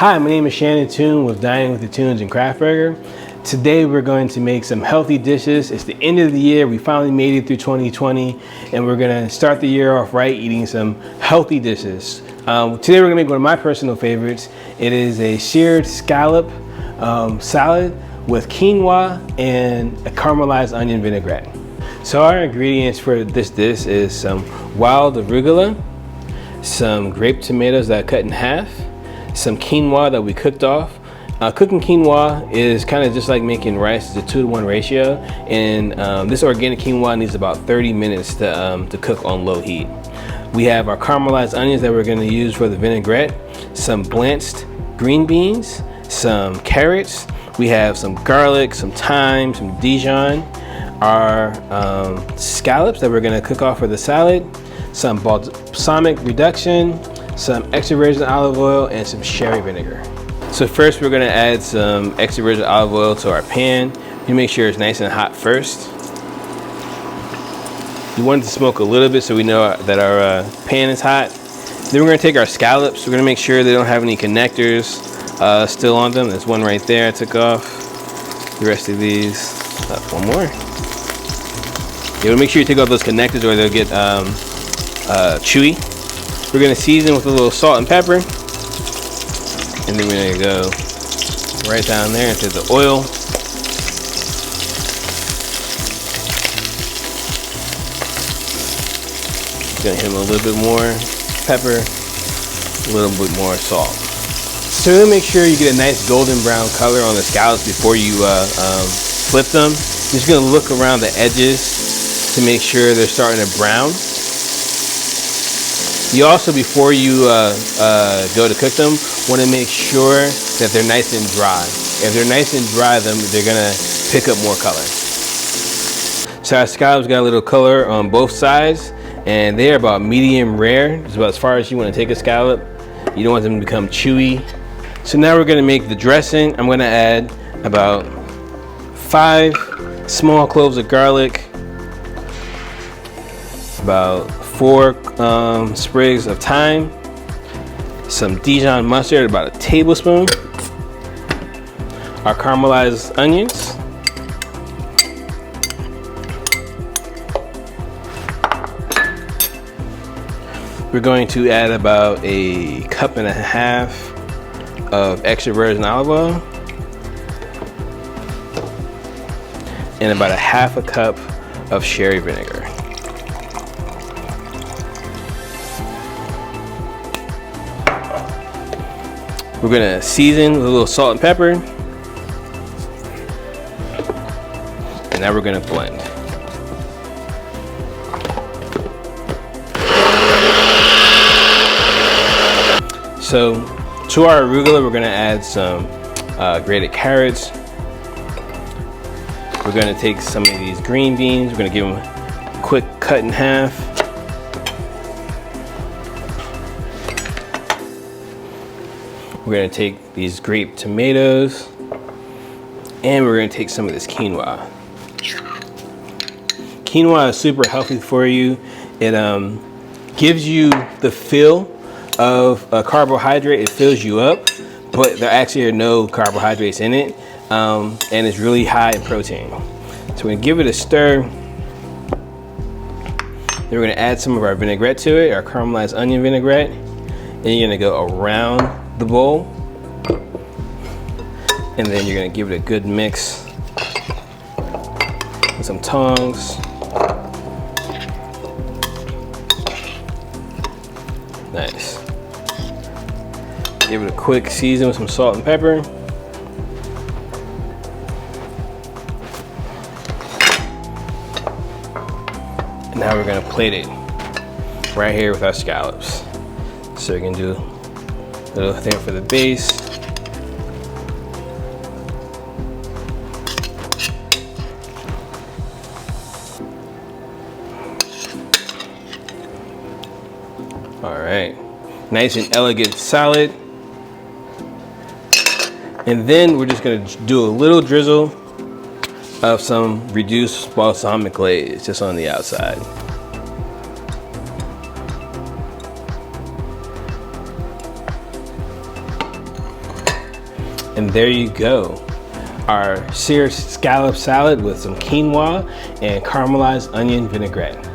Hi, my name is Shannon Toon with Dining with the Toons and Craft Burger. Today we're going to make some healthy dishes. It's the end of the year. We finally made it through 2020 and we're gonna start the year off right eating some healthy dishes. Today we're gonna make one of my personal favorites. It is a seared scallop salad with quinoa and a caramelized onion vinaigrette. So our ingredients for this dish is some wild arugula, some grape tomatoes that I cut in half, some quinoa that we cooked off. Cooking quinoa is kind of just like making rice. It's a 2-to-1 ratio, and this organic quinoa needs about 30 minutes to cook on low heat. We have our caramelized onions that we're going to use for the vinaigrette, some blanched green beans, some carrots. We have some garlic, some thyme, some Dijon, our scallops that we're going to cook off for the salad, some balsamic reduction, some extra virgin olive oil, and some sherry vinegar. So first we're going to add some extra virgin olive oil to our pan. You make sure it's nice and hot first. You want it to smoke a little bit so we know that our pan is hot. Then we're going to take our scallops. We're going to make sure they don't have any connectors still on them. There's one right there I took off. The rest of these, one more. You want to make sure you take off those connectors or they'll get chewy. We're gonna season with a little salt and pepper. And then we're gonna go right down there into the oil. Gonna hit them a little bit more pepper, a little bit more salt. So to make sure you get a nice golden brown color on the scallops before you flip them, you're just gonna look around the edges to make sure they're starting to brown. You also, before you go to cook them, want to make sure that they're nice and dry. If they're nice and dry, they're gonna pick up more color. So our scallops got a little color on both sides, and they are about medium rare. It's about as far as you want to take a scallop. You don't want them to become chewy. So now we're gonna make the dressing. I'm gonna add about 5 small cloves of garlic, about 4 sprigs of thyme, some Dijon mustard, about a tablespoon, our caramelized onions, we're going to add about 1.5 cups of extra virgin olive oil, and about 1/2 cup of sherry vinegar. We're gonna season with a little salt and pepper. And now we're gonna blend. So to our arugula, we're gonna add some grated carrots. We're gonna take some of these green beans. We're gonna give them a quick cut in half. We're gonna take these grape tomatoes and we're gonna take some of this quinoa. Quinoa is super healthy for you. It gives you the feel of a carbohydrate. It fills you up, but there actually are no carbohydrates in it, and it's really high in protein. So we're gonna give it a stir. Then we're gonna add some of our vinaigrette to it, our caramelized onion vinaigrette. And you're gonna go around the bowl, and then you're gonna give it a good mix with some tongs. Nice. Give it a quick season with some salt and pepper. And now we're gonna plate it right here with our scallops. So you can do a little thing for the base. All right, nice and elegant salad. And then we're just gonna do a little drizzle of some reduced balsamic glaze just on the outside. And there you go. Our seared scallop salad with some quinoa and caramelized onion vinaigrette.